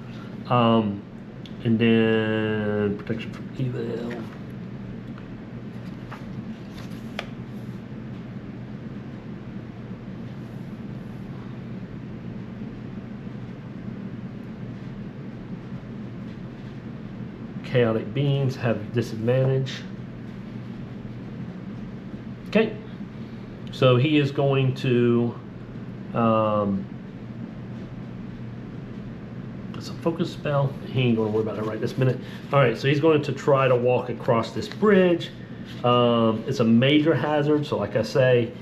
and then protection from evil. Chaotic beings have disadvantage. Okay, so he is going to it's a focus spell. He ain't gonna worry about it right this minute. All right, so he's going to try to walk across this bridge. It's a major hazard, so like I say,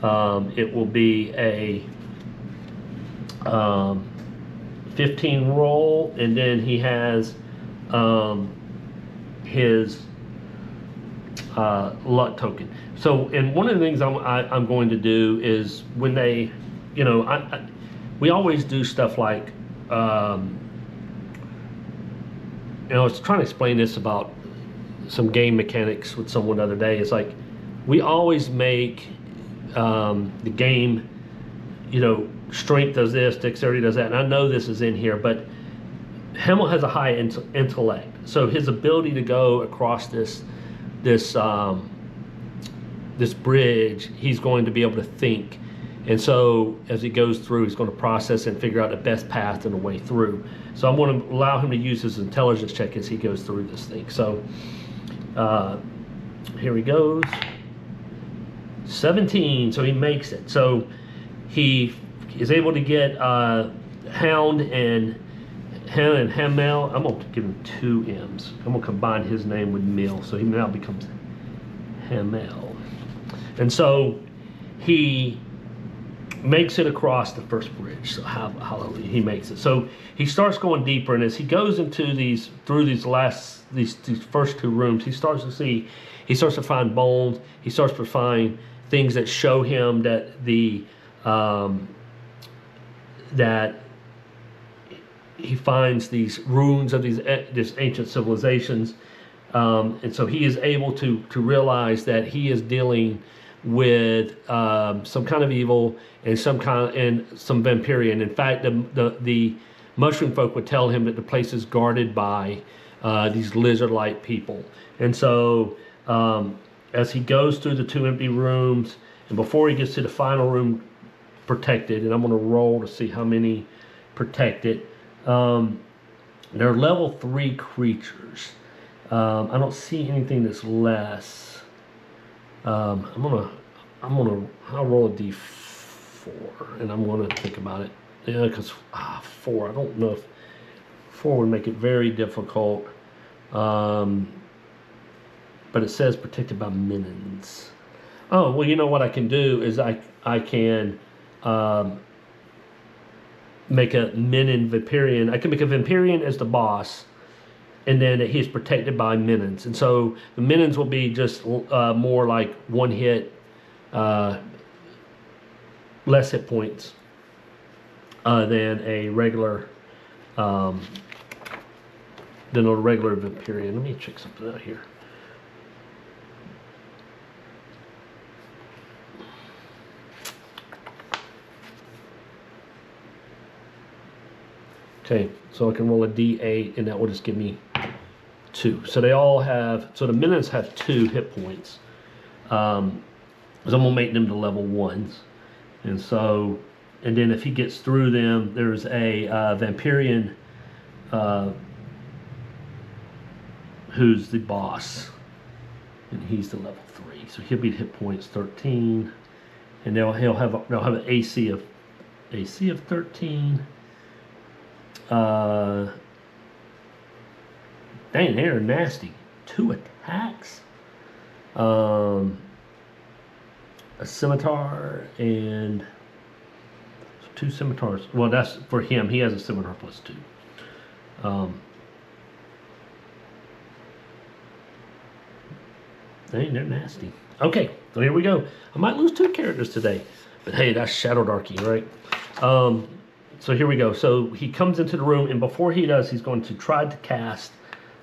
it will be a 15 roll, and then he has his luck token. So, and one of the things I'm going to do is when they, we always do stuff like, I was trying to explain this about some game mechanics with someone the other day. It's like, we always make the game, strength does this, dexterity does that, and I know this is in here, but Hamill has a high intellect, so his ability to go across this bridge, he's going to be able to think, and so as he goes through, he's going to process and figure out the best path and the way through. So I'm going to allow him to use his intelligence check as he goes through this thing. So here he goes. 17, so he makes it. So he is able to get Hound and Hamill. I'm going to give him 2 M's. I'm going to combine his name with Mill, so he now becomes Hamill. And so he makes it across the first bridge. So hallelujah, he makes it. So he starts going deeper, and as he goes into these first 2 rooms, he starts to find bones. He starts to find things that show him that that he finds these ruins of these ancient civilizations, and so he is able to realize that he is dealing with some kind of evil and some vampirian. In fact, the mushroom folk would tell him that the place is guarded by these lizard-like people. And so as he goes through the 2 empty rooms, and before he gets to the final room protected, and I'm going to roll to see how many protected, they're level 3 creatures. I don't see anything that's less. I'll roll a d4, and I'm gonna think about it. Yeah, because 4. I don't know if 4 would make it very difficult. But it says protected by minions. Oh well, you know what I can do is I can make a minion Vampirian. I can make a Vampirian as the boss, and then he's protected by minions. And so the minions will be just more like 1 hit, less hit points than a regular Vampirian. Let me check something out here. Okay, so I can roll a d8, and that will just give me 2 2. So they all have, so the minions have 2 hit points. So I'm gonna make them to level 1s. And so, and then if he gets through them, there's a Vampirian who's the boss. And he's the level 3. So he'll be hit points 13. And they'll have an AC of 13. Dang, they're nasty. 2 attacks. A scimitar and 2 scimitars. Well, that's for him. He has a scimitar plus 2. Dang, they're nasty. Okay, so here we go. I might lose 2 characters today, but hey, that's ShadowDarky, right? So here we go. So he comes into the room, and before he does, he's going to try to cast.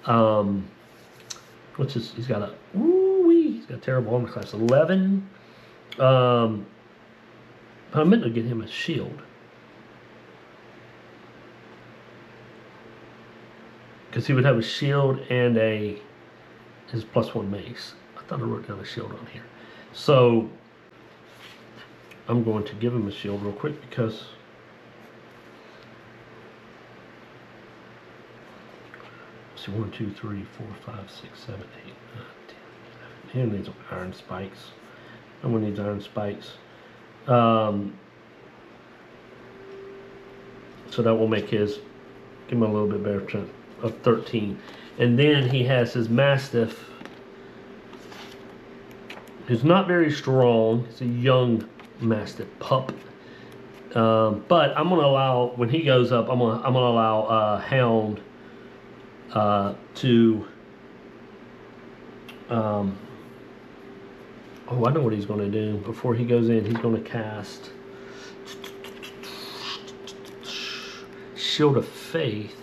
He's got a he's got a terrible armor class 11. But I meant to get him a shield because he would have a shield and his +1 mace. I thought I wrote down a shield on here. So I'm going to give him a shield real quick because so 1, 2, 3, 4, 5, 6, 7, 8, 9, 10, 11. He needs iron spikes. No one needs iron spikes. So that will make give him a little bit better chance of 13. And then he has his Mastiff, who's not very strong. It's a young Mastiff pup. But I'm gonna allow, when he goes up, I'm gonna allow Hound to I know what he's going to do. Before he goes in, he's going to cast Shield of Faith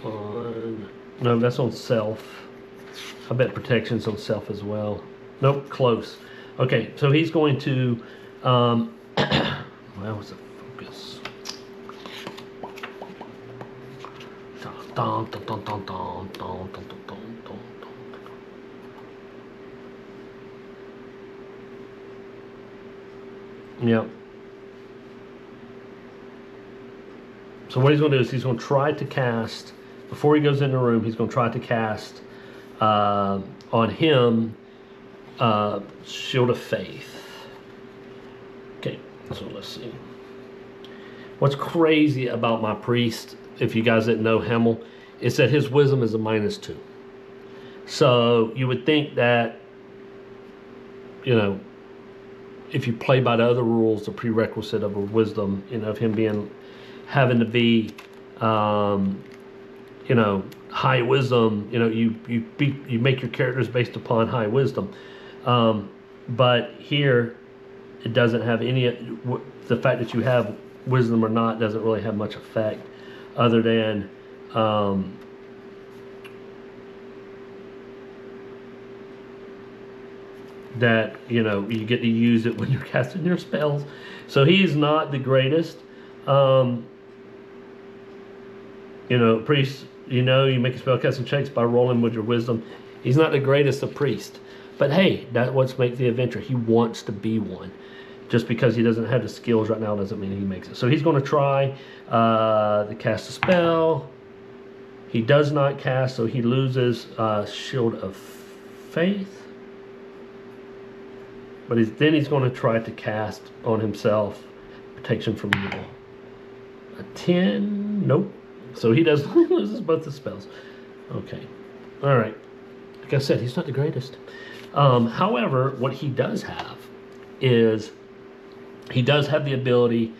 on, no, that's on self. I bet protection's on self as well. Nope, close. Okay, so he's going to well, what's the focus? Dun, dun, dun, dun, dun, dun, dun, dun, dun, dun. Yep. So what he's going to do is he's going to try to cast, before he goes in the room, he's going to try to cast on him Shield of Faith. Okay, so let's see. What's crazy about my priest, if you guys didn't know Hamill, is that his wisdom is a -2. So you would think that, you know, if you play by the other rules, the prerequisite of a wisdom, you know, of him having to be, you know, high wisdom, you know, you make your characters based upon high wisdom. But here, it doesn't have any, the fact that you have wisdom or not doesn't really have much effect other than, that, you know, you get to use it when you're casting your spells. So he's not the greatest. You know, priest, you know, you make a spell casting checks by rolling with your wisdom. He's not the greatest of priests. But hey, that's what makes the adventure. He wants to be one. Just because he doesn't have the skills right now doesn't mean he makes it. So he's going to try to cast a spell. He does not cast, so he loses Shield of Faith. But then he's going to try to cast on himself Protection from Evil. A 10, nope. So he does loses both the spells. Okay, all right. Like I said, he's not the greatest. However, what he does have is he does have the ability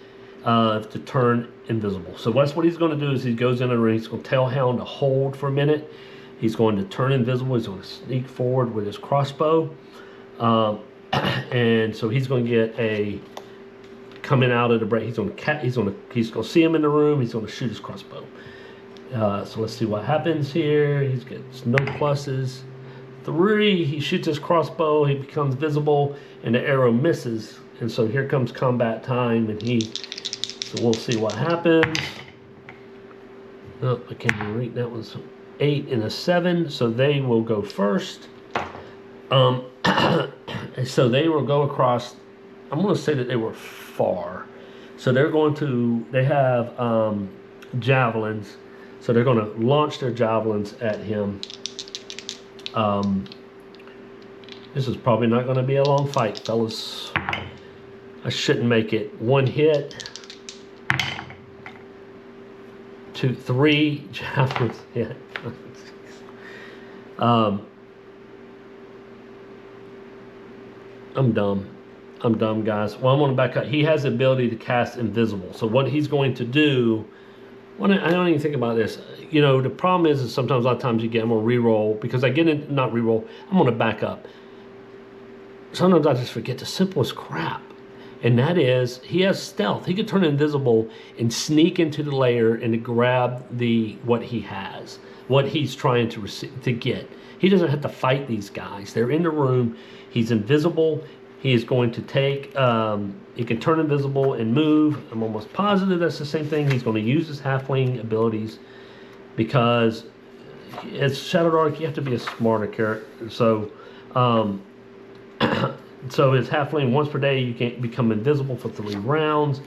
to turn invisible. So that's what he's going to do. Is he goes in a room. He's going to tell Hound to hold for a minute. He's going to turn invisible. He's going to sneak forward with his crossbow. And so he's going to get a coming out of the break. He's going to see him in the room. He's going to shoot his crossbow. So let's see what happens here. He's got no pluses. 3. He shoots his crossbow. He becomes visible, and the arrow misses. And so here comes combat time, and so we'll see what happens. Oh, I can't even read. That was 8, and a 7, so they will go first. So they will go across. I'm going to say that they were far. So they have javelins. So they're going to launch their javelins at him. This is probably not going to be a long fight, fellas. I shouldn't make it. 1 hit. 2, 3 javelins hit. I'm dumb, guys. Well, I'm going to back up. He has the ability to cast invisible. So what he's going to do, I don't even think about this. You know, the problem is sometimes a lot of times I'm going to re-roll because I get in, not re-roll. I'm going to back up. Sometimes I just forget the simplest crap. And that is, he has stealth. He could turn invisible and sneak into the lair and to grab what he has, what he's trying to get. He doesn't have to fight these guys. They're in the room. He's invisible. He is going to take, he can turn invisible and move. I'm almost positive that's the same thing. He's going to use his halfling abilities because as ShadowDark, you have to be a smarter character. So, so his halfling, once per day, you can become invisible for 3 rounds.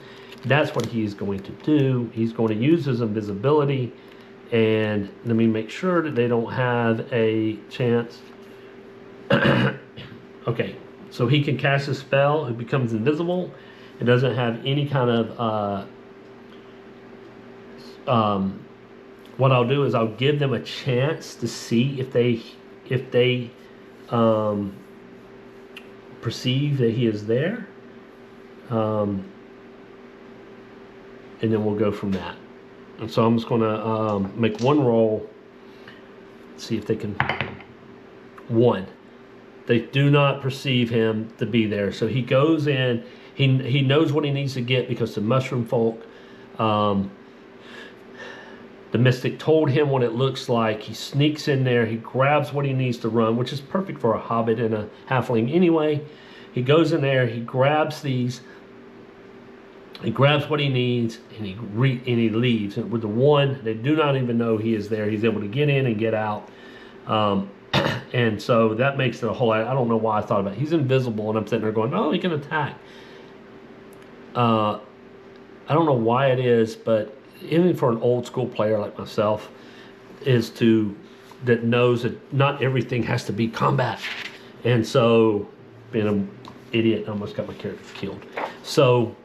That's what he's going to do. He's going to use his invisibility. And let me make sure that they don't have a chance. Okay, so he can cast a spell. It becomes invisible. It doesn't have any kind of... what I'll do is I'll give them a chance to see if they perceive that he is there. And then we'll go from that. And so I'm just going to make 1 roll. See if they can. 1. They do not perceive him to be there. So he goes in. He knows what he needs to get because the mushroom folk, the mystic told him what it looks like. He sneaks in there. He grabs what he needs to run, which is perfect for a hobbit and a halfling anyway. He goes in there. He grabs these. He grabs what he needs, and he leaves. And with the 1, they do not even know he is there. He's able to get in and get out. And so that makes it a whole... I don't know why I thought about it. He's invisible, and I'm sitting there going, oh, he can attack. I don't know why it is, but even for an old school player like myself, that knows that not everything has to be combat. And so, being an idiot, I almost got my character killed. So...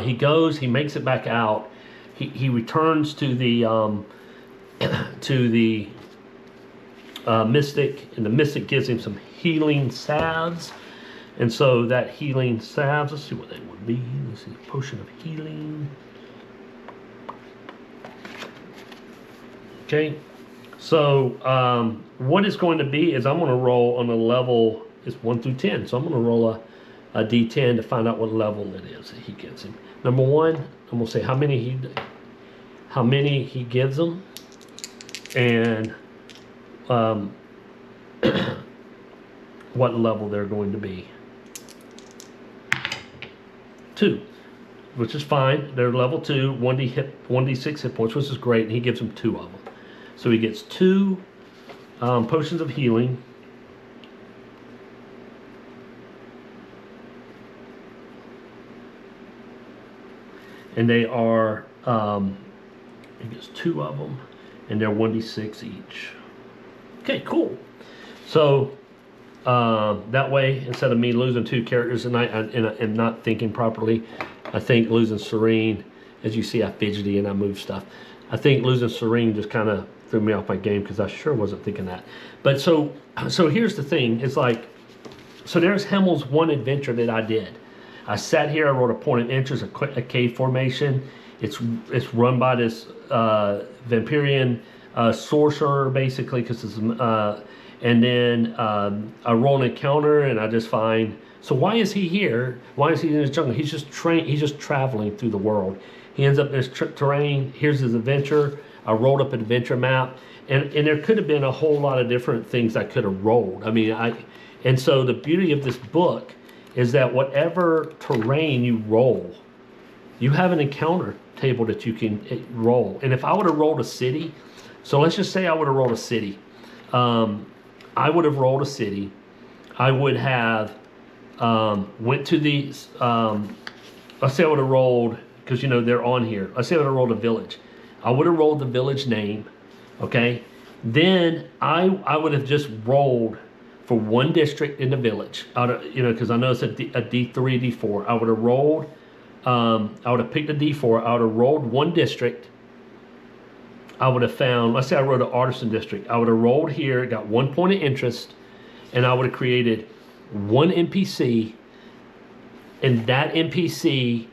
he goes, he makes it back out. He returns to the mystic, and the mystic gives him some healing salves. And so that healing salves, let's see what they would be. Let's see, potion of healing. Okay, so what it's going to be is I'm going to roll on a level, it's 1 through 10. So I'm going to roll a D10 to find out what level it is that he gives him. Number 1, I'm going to say how many he gives them, and what level they're going to be. 2, which is fine. They're level 2, 1d6 hit points, which is great, and he gives them 2 of them. So he gets 2 potions of healing. And they are, he gets 2 of them, and they're 1d6 each. Okay, cool. So that way, instead of me losing 2 characters tonight and not thinking properly, I think losing Shareen, as you see, I fidgety and I move stuff. I think losing Shareen just kind of threw me off my game because I sure wasn't thinking that. But so here's the thing. It's like, so there's Hamill's 1 adventure that I did. I sat here, I wrote a point of interest, a cave formation. It's run by this Vampirian sorcerer, basically, because it's and then I roll an encounter, and I just find. So why is he here? Why is he in his jungle? He's just traveling through the world. He ends up in this terrain. Here's his adventure. I rolled up an adventure map, and there could have been a whole lot of different things I could have rolled. I mean, and so the beauty of this book is that whatever terrain you roll, you have an encounter table that you can roll. And if I would have rolled a city, So let's just say I would have rolled a city. I would have rolled a city. I would have went to the, let's say I would have rolled, because they're on here. Let's say I would have rolled a village. I would have rolled the village name, okay? Then I would have just rolled for one district in the village, because I know it's a D3, D4. I would have rolled, I would have picked a D4. I would have rolled one district. I would have found, let's say I wrote an artisan district. I would have rolled here, got 1 point of interest, and I would have created one NPC. And that NPC,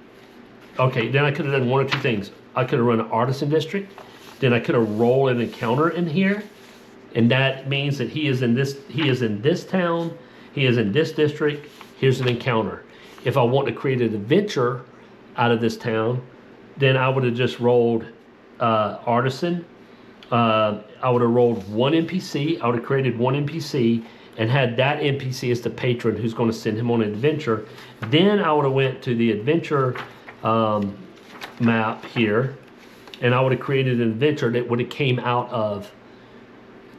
okay, then I could have done one or two things. I could have run an artisan district. Then I could have rolled an encounter in here. And that means that he is in this town, he is in this district, here's an encounter. If I want to create an adventure out of this town, then I would have just rolled artisan. I would have rolled one NPC. I would have created one NPC and had that NPC as the patron who's going to send him on an adventure. Then I would have went to the adventure map here, and I would have created an adventure that would have came out of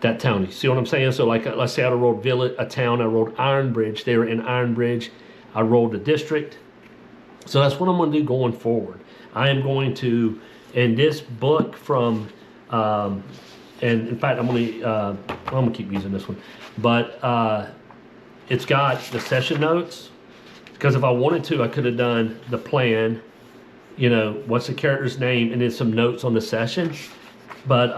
that town. You see what I'm saying? So like, let's say I rolled a town. I rolled Ironbridge. They were in Ironbridge. I rolled a district. So that's what I'm going to do going forward. I am going to, in this book from, and in fact, I'm going to keep using this one, but it's got the session notes, because if I wanted to, I could have done the plan, what's the character's name, and then some notes on the session. But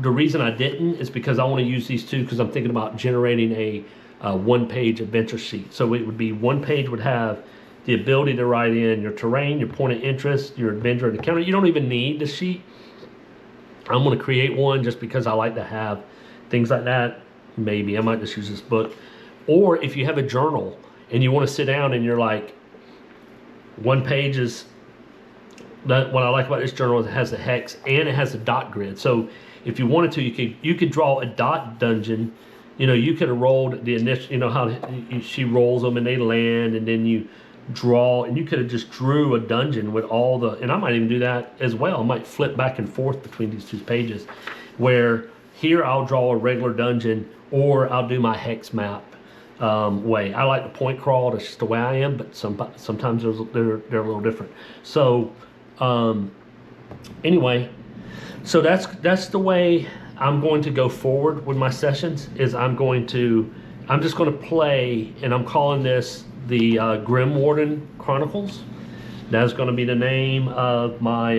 the reason I didn't is because I want to use these two, because I'm thinking about generating a one-page adventure sheet. So it would be one page would have the ability to write in your terrain, your point of interest, your adventure, and encounter. You don't even need the sheet. I'm going to create one just because I like to have things like that. Maybe I might just use this book. Or if you have a journal and you want to sit down and you're like, one page is, that what I like about this journal is it has the hex and it has a dot grid. So if you wanted to, you could draw a dot dungeon. You could have rolled the initial, how she rolls them and they land, and then you draw, and you could have just drew a dungeon with all the, and I might even do that as well. I might flip back and forth between these two pages, where here I'll draw a regular dungeon, or I'll do my hex map way. I like the point crawl. That's just the way I am, but sometimes they're a little different. So anyway, so that's the way I'm going to go forward with my sessions. Is I'm just going to play, and I'm calling this the Grim Warden Chronicles. That's going to be the name of my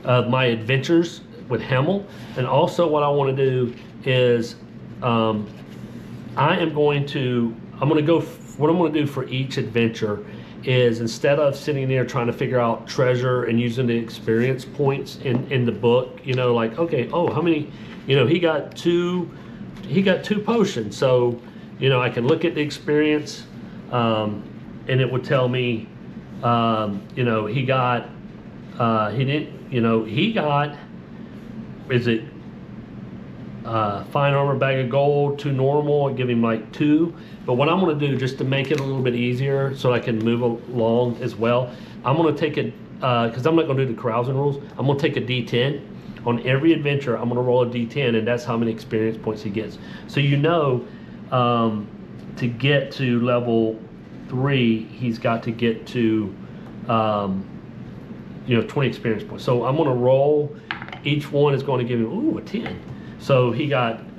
adventures with Hamill. And also what I want to do is I'm going to do for each adventure is, instead of sitting there trying to figure out treasure and using the experience points in the book, like, okay, oh, how many, he got two potions. So, I can look at the experience, and it would tell me, he got, is it fine armor, bag of gold, 2 normal, give him like 2. But what I'm going to do, just to make it a little bit easier so I can move along as well, I'm going to take it, because I'm not going to do the carousing rules, I'm going to take a D10. On every adventure, I'm going to roll a D10, and that's how many experience points he gets. So to get to level 3, he's got to get to 20 experience points. So I'm going to roll. Each one is going to give him a 10. So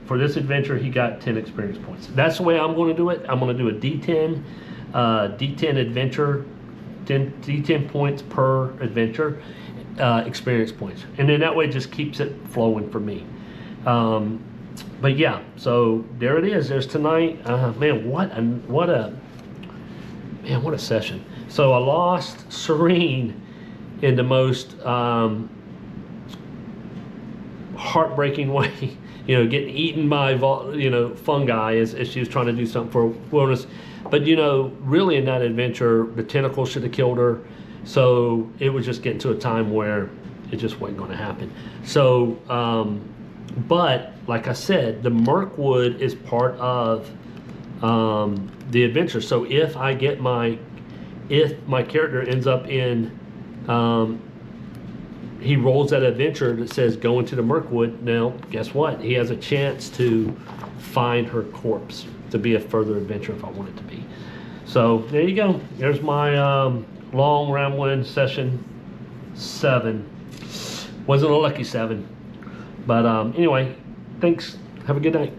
for this adventure, he got 10 experience points. That's the way I'm going to do it. I'm going to do a D10, D10 adventure, D10 points per adventure, experience points. And then that way it just keeps it flowing for me. But yeah, so there it is. There's tonight. Man, what a session. So I lost Shareen in the most heartbreaking way. Getting eaten by fungi as she was trying to do something for wilderness. But really in that adventure, the tentacles should have killed her. So it was just getting to a time where it just wasn't going to happen. So, but like I said, the Mirkwood is part of the adventure. So if my character ends up in he rolls that adventure that says go into the Mirkwood. Now, guess what? He has a chance to find her corpse to be a further adventure if I want it to be. So there you go. There's my long rambling session 7. Wasn't a lucky 7, but anyway, thanks. Have a good night.